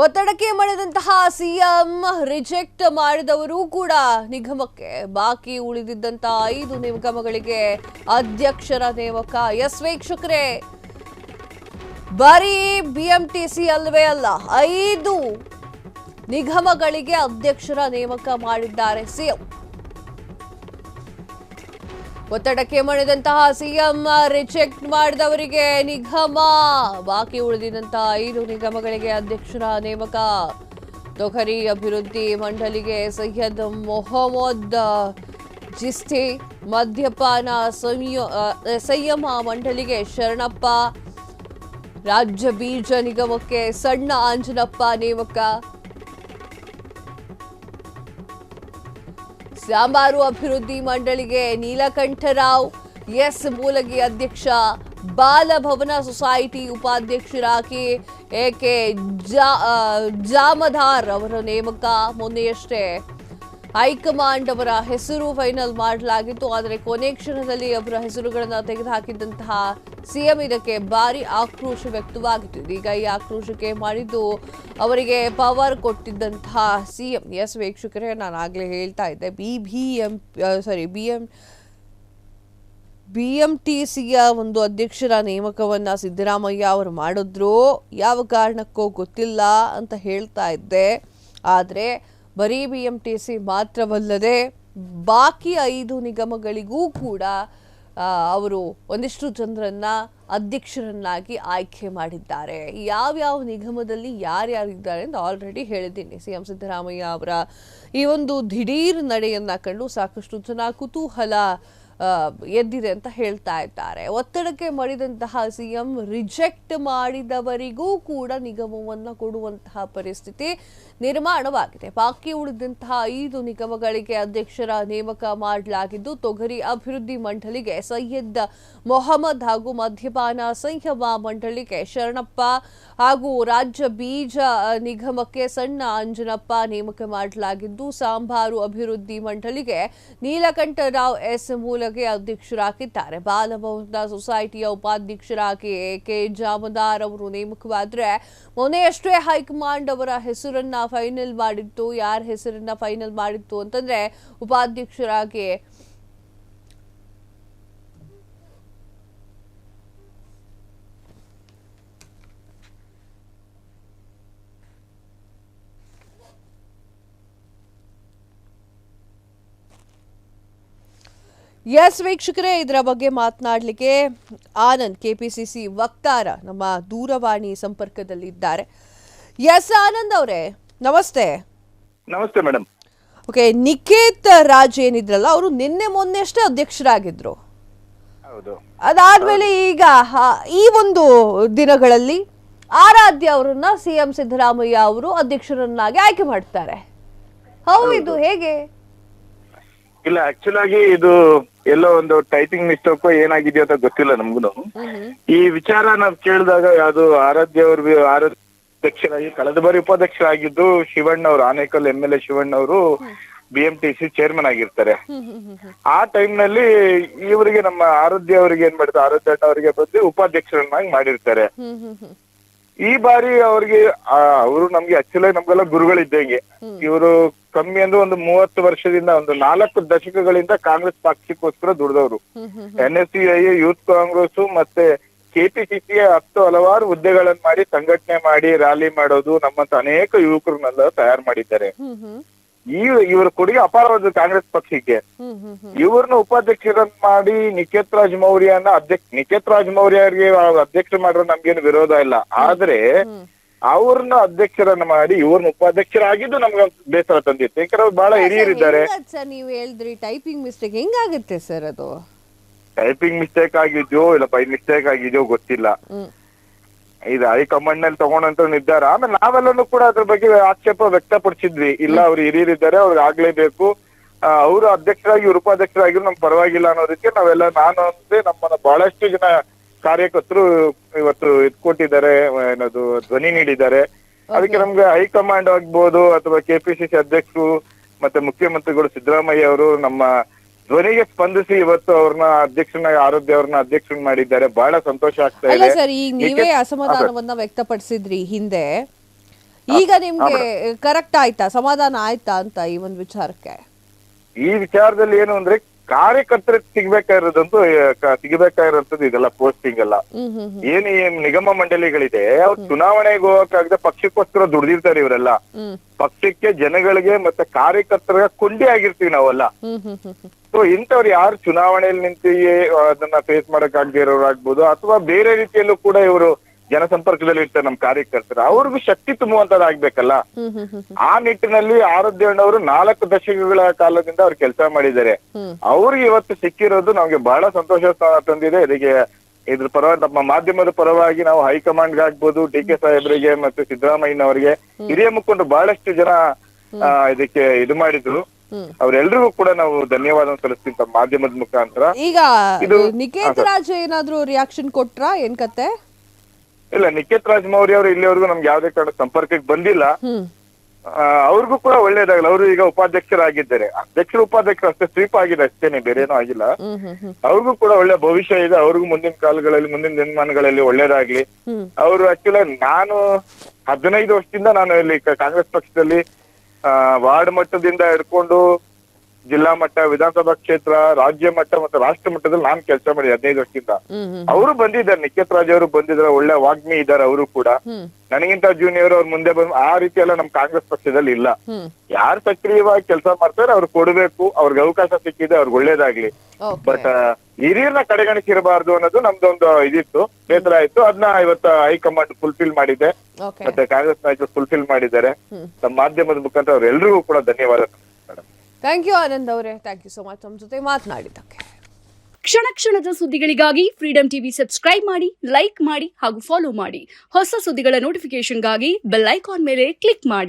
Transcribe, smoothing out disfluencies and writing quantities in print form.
ಒತ್ತಡಕ್ಕೆ ಮಣಿದಂತಹ CM reject ಮಾಡಿದವರು ಕೂಡ ನಿಗಮಕ್ಕೆ ಬಾಕಿ ಉಳಿದಿದ್ದಂತಹ 5 ನಿಗಮಗಳಿಗೆ ಅಧ್ಯಕ್ಷರ ನೇಮಕ. ಎಸ್ ವೀಕ್ಷಕರೇ, ಬರೀ ಬಿಎಂಟಿಸಿ ಅಲ್ವೇ ಅಲ್ಲ, 5 ನಿಗಮಗಳಿಗೆ ಅಧ್ಯಕ್ಷರ ನೇಮಕ ಮಾಡಿದ್ದಾರೆ ಸಿಎಂ. ಒತ್ತಡಕ್ಕೆ ಮಣಿದಂತಹ ಸಿಎಂ ರಿಜೆಕ್ಟ್ ಮಾಡಿದವರಿಗೆ ನಿಗಮ ಬಾಕಿ ಉಳಿದಿದ್ದಂತಹ 5 ನಿಗಮಗಳಿಗೆ ಅಧ್ಯಕ್ಷರ ನೇಮಕ. ತೊಗರಿ ಅಭಿವೃದ್ಧಿ ಮಂಡಳಿಗೆ ಸೈಯದ್ ಮೊಹಮ್ಮದ್ ಜಿಸ್ತಿ, ಮದ್ಯಪಾನ ಸಂಯಮ ಮಂಡಳಿಗೆ ಶರಣಪ್ಪ, ರಾಜ್ಯ ಬೀಜ ನಿಗಮಕ್ಕೆ ಸಣ್ಣ ಆಂಜನಪ್ಪ ನೇಮಕ. ಸಾಂಬಾರು ಅಭಿವೃದ್ಧಿ ಮಂಡಳಿಗೆ ನೀಲಕಂಠರಾವ್ ಎಸ್ ಮೂಲಗಿ ಅಧ್ಯಕ್ಷ, ಬಾಲಭವನ ಸೊಸೈಟಿ ಉಪಾಧ್ಯಕ್ಷರಾಗಿ ಎಕೆ ಜಾಮದಾರ್ ಅವರ ನೇಮಕ. ಮೊನ್ನೆಯಷ್ಟೇ ಹೈಕಮಾಂಡ್ ಅವರ ಹೆಸರು ಫೈನಲ್ ಮಾಡಲಾಗಿತ್ತು, ಆದರೆ ಕೊನೆ ಕ್ಷಣದಲ್ಲಿ ಅವರ ಹೆಸರುಗಳನ್ನು ತೆಗೆದುಹಾಕಿದ್ದಂತಹ ಸಿಎಂ ಇದಕ್ಕೆ ಭಾರಿ ಆಕ್ರೋಶ ವ್ಯಕ್ತವಾಗಿತ್ತು. ಇದೀಗ ಈ ಆಕ್ರೋಶಕ್ಕೆ ಮಾಡಿದ್ದು ಅವರಿಗೆ ಪವರ್ ಕೊಟ್ಟಿದ್ದಂತಹ ಸಿಎಂ. ಎಸ್ ವೀಕ್ಷಕರೇ, ನಾನು ಆಗಲೇ ಹೇಳ್ತಾ ಇದ್ದೆ, ಬಿಎಂಟಿಸಿಯ ಒಂದು ಅಧ್ಯಕ್ಷರ ನೇಮಕವನ್ನ ಸಿದ್ದರಾಮಯ್ಯ ಅವರು ಮಾಡಿದ್ರು, ಯಾವ ಕಾರಣಕ್ಕೋ ಗೊತ್ತಿಲ್ಲ ಅಂತ ಹೇಳ್ತಾ ಇದ್ದೆ. ಆದರೆ ಬರೀ ಬಿಎಂಟಿಸಿ ಮಾತ್ರವಲ್ಲದೆ ಬಾಕಿ 5 ನಿಗಮಗಳಿಗೂ ಕೂಡ ಅವರು ಒಂದಿಷ್ಟು ಜನರನ್ನ ಅಧ್ಯಕ್ಷರನ್ನಾಗಿ ಆಯ್ಕೆ ಮಾಡಿದ್ದಾರೆ. ಯಾವ್ಯಾವ ನಿಗಮದಲ್ಲಿ ಯಾರ್ಯಾರಿದ್ದಾರೆ ಅಂತ ಆಲ್ರೆಡಿ ಹೇಳಿದ್ದೀನಿ. ಸಿಎಂ ಸಿದ್ದರಾಮಯ್ಯ ಅವರ ಈ ಒಂದು ದಿಢೀರ್ ನಡೆಯನ್ನ ಕಂಡು ಸಾಕಷ್ಟು ಜನ ಕುತೂಹಲ ಎದ್ದಿದೆ ಅಂತ ಹೇಳ್ತಾ ಇದ್ದಾರೆ. ಒತ್ತಡಕ್ಕೆ ಮಣಿದಂತಹ ಸಿಎಂ ರಿಜೆಕ್ಟ್ ಮಾಡಿದವರಿಗೂ ಕೂಡ ನಿಗಮವನ್ನು ಕೊಡುವಂತಹ ಪರಿಸ್ಥಿತಿ ನಿರ್ಮಾಣವಾಗಿದೆ. ಬಾಕಿ ಉಳಿದಂತಹ 5 ನಿಗಮಗಳಿಗೆ ಅಧ್ಯಕ್ಷರ ನೇಮಕ ಮಾಡಲಾಗಿದ್ದು, ತೊಗರಿ ಅಭಿವೃದ್ಧಿ ಮಂಡಳಿಗೆ ಸೈಯದ್ ಮೊಹಮ್ಮದ್ ಹಾಗೂ ಮದ್ಯಪಾನ ಸಂಯಮ ಮಂಡಳಿಗೆ ಶರಣಪ್ಪ ಹಾಗೂ ರಾಜ್ಯ ಬೀಜ ನಿಗಮಕ್ಕೆ ಸಣ್ಣ ಅಂಜನಪ್ಪ ನೇಮಕ ಮಾಡಲಾಗಿದ್ದು, ಸಾಂಬಾರು ಅಭಿವೃದ್ಧಿ ಮಂಡಳಿಗೆ ನೀಲಕಂಠರಾವ್ ಎಸ್ ಮೂಲಗೆ ಅಧ್ಯಕ್ಷರಾಗಿದ್ದಾರೆ. ಬಾಲಭವನ ಸೊಸೈಟಿಯ ಉಪಾಧ್ಯಕ್ಷರಾಗಿ ಕೆ ಜಾಮದಾರ್ ಅವರು ನೇಮಕವಾದರೆ, ಮೊನ್ನೆಯಷ್ಟೇ ಹೈಕಮಾಂಡ್ ಅವರ ಹೆಸರನ್ನ ಫೈನಲ್ ಮಾಡಿತ್ತು. ಯಾರ ಹೆಸರನ್ನ ಫೈನಲ್ ಮಾಡಿತ್ತು ಅಂತಂದ್ರೆ, ಉಪಾಧ್ಯಕ್ಷರಾಗಿ ಎಸ್ ವೀಕ್ಷಕರೇ, ಇದರ ಬಗ್ಗೆ ಮಾತನಾಡಲಿಕ್ಕೆ ಆನಂದ್ ಕೆಪಿಸಿಸಿ ವಕ್ತಾರ ನಮ್ಮ ದೂರವಾಣಿ ಸಂಪರ್ಕದಲ್ಲಿದ್ದಾರೆ. ಎಸ್ ಆನಂದ್ ಅವರೇ, ನಮಸ್ತೆ. ನಮಸ್ತೆ ಮೇಡಮ್. ಓಕೆ, ನಿಖೇತ್ ರಾಜ್ ಏನಿದ್ರಲ್ಲ, ಅವರು ಮೊನ್ನೆಷ್ಟೇ ಅಧ್ಯಕ್ಷರಾಗಿದ್ರು. ಹೌದು. ಅದಾದ್ಮೇಲೆ ಈಗ ಈ ಒಂದು ದಿನಗಳಲ್ಲಿ ಆರಾಧ್ಯ ಅವರನ್ನ ಸಿಎಂ ಸಿದ್ದರಾಮಯ್ಯ ಅವರು ಅಧ್ಯಕ್ಷರನ್ನಾಗಿ ಆಯ್ಕೆ ಮಾಡ್ತಾರೆ. ಹೌದು, ಹೇಗೆ? ಇಲ್ಲ, ಆಕ್ಚುಲ್ ಆಗಿ ಇದು ಎಲ್ಲೋ ಒಂದು ಟೈಪಿಂಗ್ ಮಿಸ್ಟೇಕ್ ಏನಾಗಿದೆಯೋ ಅಂತ ಗೊತ್ತಿಲ್ಲ ನಮ್ಗೂ. ಈ ವಿಚಾರ ನಾವ್ ಕೇಳಿದಾಗ ಯಾವ್ದು ಆರಾಧ್ಯ ಅವರು ಅಧ್ಯಕ್ಷರಾಗಿ ಕಳೆದ ಬಾರಿ ಉಪಾಧ್ಯಕ್ಷರಾಗಿದ್ದು ಶಿವಣ್ಣ ಅವರು, ಆನೇಕಲ್ MLA ಶಿವಣ್ಣ ಅವರು ಬಿಎಂಟಿಸಿ ಚೇರ್ಮನ್ ಆಗಿರ್ತಾರೆ. ಆ ಟೈಮ್ ನಲ್ಲಿ ಇವರಿಗೆ ನಮ್ಮ ಆರಾಧ್ಯ ಅವರಿಗೆ ಏನ್ ಮಾಡಿದ್ರು, ಆರಾಧ್ಯ ಅವರಿಗೆ ಬಂದು ಉಪಾಧ್ಯಕ್ಷರನ್ನಾಗಿ ಮಾಡಿರ್ತಾರೆ. ಈ ಬಾರಿ ಅವ್ರಿಗೆ ಅವರು ನಮ್ಗೆ ಆಕ್ಚುಲಿ ನಮ್ಗೆಲ್ಲ ಗುರುಗಳಿದ್ದಂಗೆ. ಇವರು ಕಮ್ಮಿ ಅಂದ್ರೆ ಒಂದು 30 ವರ್ಷದಿಂದ, ಒಂದು 4 ದಶಕಗಳಿಂದ ಕಾಂಗ್ರೆಸ್ ಪಕ್ಷಕ್ಕೋಸ್ಕರ ದುಡಿದವರು. NSCI, ಯೂತ್ ಕಾಂಗ್ರೆಸ್ ಮತ್ತೆ ಕೆಪಿಸಿಸಿಯ 10 ಹಲವಾರು ಹುದ್ದೆಗಳನ್ನ ಮಾಡಿ ಸಂಘಟನೆ ಮಾಡಿ ರ್ಯಾಲಿ ಮಾಡೋದು, ನಮ್ಮಂತ ಅನೇಕ ಯುವಕರನ್ನೆಲ್ಲ ತಯಾರು ಮಾಡಿದ್ದಾರೆ. ಇವರ ಕೊಡುಗೆ ಅಪಾರವಾದ ಕಾಂಗ್ರೆಸ್ ಪಕ್ಷಕ್ಕೆ. ಇವ್ರನ್ನ ಉಪಾಧ್ಯಕ್ಷರನ್ನ ಮಾಡಿ ನಿಖೇತ್ ರಾಜ್ ಮೌರ್ಯನ ನಿಖೇತ್ ರಾಜ್ ಮೌರ್ಯರಿಗೆ ಅಧ್ಯಕ್ಷ ಮಾಡಿರೋ ನಮ್ಗೇನು ವಿರೋಧ ಇಲ್ಲ. ಆದ್ರೆ ಅವ್ರನ್ನ ಅಧ್ಯಕ್ಷರನ್ನ ಮಾಡಿ ಇವ್ರನ್ನ ಉಪಾಧ್ಯಕ್ಷರಾಗಿದ್ದು ನಮ್ಗೆ ಬೇಸರ ತಂದಿತ್ತು. ಯಾಕಂದ್ರೆ ಅವ್ರು ಬಹಳ ಹಿರಿಯರಿದ್ದಾರೆ. ನೀವು ಹೇಳಿದ್ರಿ ಟೈಪಿಂಗ್ ಮಿಸ್ಟೇಕ್, ಹೆಂಗಾಗುತ್ತೆ ಸರ್ ಅದು? ಟೈಪಿಂಗ್ ಮಿಸ್ಟೇಕ್ ಆಗಿದ್ಯೋ ಇಲ್ಲ ಬೈ ಮಿಸ್ಟೇಕ್ ಆಗಿದ್ಯೋ ಗೊತ್ತಿಲ್ಲ. ಇದು ಹೈಕಮಾಂಡ್ ನಲ್ಲಿ ತಗೊಂಡಂತ ನಿರ್ಧಾರ. ಆಮೇಲೆ ನಾವೆಲ್ಲನೂ ಕೂಡ ಅದ್ರ ಬಗ್ಗೆ ಆಕ್ಷೇಪ ವ್ಯಕ್ತಪಡಿಸಿದ್ವಿ. ಇಲ್ಲ, ಅವ್ರು ಹಿರಿಯರಿದ್ದಾರೆ, ಅವ್ರಿಗೆ ಆಗ್ಲೇಬೇಕು, ಅವರು ಅಧ್ಯಕ್ಷರಾಗಿ ಇವ್ರು ಉಪಾಧ್ಯಕ್ಷರಾಗಿರು ನಮ್ಗೆ ಪರವಾಗಿಲ್ಲ ಅನ್ನೋದಕ್ಕೆ ನಾವೆಲ್ಲ, ನಾನು ಅಂದ್ರೆ ನಮ್ಮನ್ನ ಬಹಳಷ್ಟು ಜನ ಕಾರ್ಯಕರ್ತರು ಇವತ್ತು ಇದ್ಕೊಟ್ಟಿದ್ದಾರೆ, ಏನದು ಧ್ವನಿ ನೀಡಿದ್ದಾರೆ. ಅದಕ್ಕೆ ನಮ್ಗೆ ಹೈಕಮಾಂಡ್ ಆಗ್ಬೋದು ಅಥವಾ ಕೆಪಿಸಿಸಿ ಅಧ್ಯಕ್ಷರು ಮತ್ತೆ ಮುಖ್ಯಮಂತ್ರಿಗಳು ಸಿದ್ದರಾಮಯ್ಯ ಅವರು ನಮ್ಮ ಧ್ವನಿಗೆ ಸ್ಪಂದಿಸಿ ಇವತ್ತು ಅವ್ರನ್ನ ಅಧ್ಯಕ್ಷನ ಆರೋಗ್ಯ ಅವ್ರನ್ನ ಅಧ್ಯಕ್ಷ ಮಾಡಿದ್ದಾರೆ. ಬಹಳ ಸಂತೋಷ ಆಗ್ತಾ ಇದೆ. ಸರ್, ಈಗ ನೀವೇ ಅಸಮಾಧಾನವನ್ನ ವ್ಯಕ್ತಪಡಿಸಿದ್ರಿ ಹಿಂದೆ. ಈಗ ನಿಮ್ಗೆ ಕರೆಕ್ಟ್ ಆಯ್ತಾ, ಸಮಾಧಾನ ಆಯ್ತಾ ಅಂತ ಈ ಒಂದು ವಿಚಾರಕ್ಕೆ? ಈ ವಿಚಾರದಲ್ಲಿ ಏನು ಅಂದ್ರೆ ಕಾರ್ಯಕರ್ತರಿಗೆ ಸಿಗಬೇಕಾಗಿರೋಂಥದ್ದು ಇದೆಲ್ಲ ಪೋಸ್ಟಿಂಗ್ ಎಲ್ಲ. ಏನು ಈ ನಿಗಮ ಮಂಡಳಿಗಳಿದೆ ಅವ್ರು ಚುನಾವಣೆಗೆ ಹೋಗಕ್ಕಾಗದೆ ಪಕ್ಷಕ್ಕೋಸ್ಕರ ದುಡ್ದಿರ್ತಾರೆ ಇವರೆಲ್ಲ. ಪಕ್ಷಕ್ಕೆ, ಜನಗಳಿಗೆ ಮತ್ತೆ ಕಾರ್ಯಕರ್ತರ ಕೊಂಡಿ ಆಗಿರ್ತೀವಿ ನಾವೆಲ್ಲ. ಸೊ ಇಂಥವ್ರು ಯಾರು ಚುನಾವಣೆಯಲ್ಲಿ ನಿಂತು ಅದನ್ನ ಫೇಸ್ ಮಾಡಕ್ಕಾಗದೇ ಇರೋರು ಆಗ್ಬೋದು, ಅಥವಾ ಬೇರೆ ರೀತಿಯಲ್ಲೂ ಕೂಡ ಇವರು ಜನಸಂಪರ್ಕದಲ್ಲಿ ಇರ್ತಾರೆ ನಮ್ಮ ಕಾರ್ಯಕರ್ತರು, ಅವ್ರಿಗೂ ಶಕ್ತಿ ತುಂಬುವಂತದ್ದಾಗ್ಬೇಕಲ್ಲ. ಆ ನಿಟ್ಟಿನಲ್ಲಿ ಆರಾಧ್ಯಣ್ಣವರು 4 ದಶಕಗಳ ಕಾಲದಿಂದ ಅವ್ರು ಕೆಲಸ ಮಾಡಿದ್ದಾರೆ. ಅವ್ರಿಗೆ ಇವತ್ತು ಸಿಕ್ಕಿರೋದು ನಮ್ಗೆ ಬಹಳ ಸಂತೋಷ ತಂದಿದೆ. ಇದಕ್ಕೆ ಇದ್ರ ಪರವಾಗಿ ನಮ್ಮ ಮಾಧ್ಯಮದ ಪರವಾಗಿ ನಾವು ಹೈಕಮಾಂಡ್ಗೆ ಆಗ್ಬೋದು, ಡಿ.ಕೆ. ಸಾಹೇಬ್ರಿಗೆ ಮತ್ತೆ ಸಿದ್ದರಾಮಯ್ಯನವರಿಗೆ, ಹಿರಿಯ ಮುಖಂಡರು ಬಹಳಷ್ಟು ಜನ ಇದಕ್ಕೆ ಇದು ಮಾಡಿದ್ರು. ಅವ್ರೆಲ್ರಿಗೂ ಕೂಡ ನಾವು ಧನ್ಯವಾದ ಸಲ್ಲಿಸ್ತೀವಿ ತಮ್ಮ ಮಾಧ್ಯಮದ ಮುಖಾಂತರ. ಈಗ ನಿಕೇತ್ ರಾಜ್ ಏನಾದ್ರು ರಿಯಾಕ್ಷನ್ ಕೊಟ್ರಾ, ಏನ್ ಕತೆ? ಇಲ್ಲ, ನಿಕೇತ್ ರಾಜ್ ಮೌರ್ಯ ಅವರು ಇಲ್ಲಿವರೆಗೂ ನಮ್ಗೆ ಯಾವ್ದೇ ಕಾರಣ ಸಂಪರ್ಕಕ್ಕೆ ಬಂದಿಲ್ಲ. ಅವ್ರಿಗೂ ಕೂಡ ಒಳ್ಳೇದಾಗಲ್ಲ. ಅವರು ಈಗ ಉಪಾಧ್ಯಕ್ಷರಾಗಿದ್ದಾರೆ. ಅಧ್ಯಕ್ಷರು ಉಪಾಧ್ಯಕ್ಷರು ಅಷ್ಟೇ, ಸ್ವೀಪ್ ಆಗಿದೆ ಅಷ್ಟೇನೆ, ಬೇರೆ ಏನೂ ಆಗಿಲ್ಲ. ಅವ್ರಿಗೂ ಕೂಡ ಒಳ್ಳೆ ಭವಿಷ್ಯ ಇದೆ. ಅವ್ರಿಗೂ ಮುಂದಿನ ಕಾಲಗಳಲ್ಲಿ, ಮುಂದಿನ ದಿನಮಾನಗಳಲ್ಲಿ ಒಳ್ಳೇದಾಗ್ಲಿ. ಅವರು ಆಕ್ಚುಲಿ ನಾನು 15 ವರ್ಷದಿಂದ ನಾನು ಇಲ್ಲಿ ಕಾಂಗ್ರೆಸ್ ಪಕ್ಷದಲ್ಲಿ ವಾರ್ಡ್ ಮಟ್ಟದಿಂದ ಹಿಡ್ಕೊಂಡು ಜಿಲ್ಲಾ ಮಟ್ಟ, ವಿಧಾನಸಭಾ ಕ್ಷೇತ್ರ, ರಾಜ್ಯ ಮಟ್ಟ ಮತ್ತೆ ರಾಷ್ಟ್ರ ಮಟ್ಟದಲ್ಲಿ ನಾನು ಕೆಲಸ ಮಾಡಿದೆ 15 ವರ್ಷದಿಂದ. ಅವರು ಬಂದಿದ್ದಾರೆ, ನಿಕೇತ್ ರಾಜ್ ಅವರು ಬಂದಿದ್ದಾರೆ, ಒಳ್ಳೆ ವಾಗ್ಮಿ ಇದ್ದಾರೆ ಅವರು ಕೂಡ. ನನಗಿಂತ ಜೂನಿಯರ್ ಅವ್ರ ಮುಂದೆ ಬಂದು ಆ ರೀತಿ ಎಲ್ಲ ನಮ್ ಕಾಂಗ್ರೆಸ್ ಪಕ್ಷದಲ್ಲಿ ಇಲ್ಲ. ಯಾರು ಸಕ್ರಿಯವಾಗಿ ಕೆಲಸ ಮಾಡ್ತಾರೆ ಅವ್ರು ಕೊಡ್ಬೇಕು, ಅವ್ರಿಗೆ ಅವಕಾಶ ಸಿಕ್ಕಿದೆ, ಅವ್ರಿಗೆ ಒಳ್ಳೇದಾಗ್ಲಿ. ಬಟ್ ಹಿರಿಯರನ್ನ ಕಡೆಗಣಿಸಿರಬಾರ್ದು ಅನ್ನೋದು ನಮ್ದೊಂದು ಇದಿತ್ತು, ಬೇಸರ ಆಯ್ತು. ಅದನ್ನ ಇವತ್ತು ಹೈಕಮಾಂಡ್ ಫುಲ್ಫಿಲ್ ಮಾಡಿದೆ, ಮತ್ತೆ ಕಾಂಗ್ರೆಸ್ ನಾಯಕರು ಫುಲ್ಫಿಲ್ ಮಾಡಿದ್ದಾರೆ. ನಮ್ಮ ಮಾಧ್ಯಮದ ಮುಖಾಂತರ ಅವ್ರೆಲ್ರಿಗೂ ಕೂಡ ಧನ್ಯವಾದ. ಥ್ಯಾಂಕ್ ಯು ಆನಂದ್ ಅವರೇ, ಥ್ಯಾಂಕ್ ಯು ಸೋ ಮಚ್ ನಮ್ಮ ಜೊತೆ ಮಾತನಾಡಿದ್ದಕ್ಕೆ. ಕ್ಷಣ ಕ್ಷಣದ ಸುದ್ದಿಗಳಿಗಾಗಿ ಫ್ರೀಡಂ ಟಿವಿ ಸಬ್ಸ್ಕ್ರೈಬ್ ಮಾಡಿ, ಲೈಕ್ ಮಾಡಿ ಹಾಗೂ ಫಾಲೋ ಮಾಡಿ. ಹೊಸ ಸುದ್ದಿಗಳ ನೋಟಿಫಿಕೇಶನ್ಗಾಗಿ ಬೆಲ್ ಐಕಾನ್ ಮೇಲೆ ಕ್ಲಿಕ್ ಮಾಡಿ.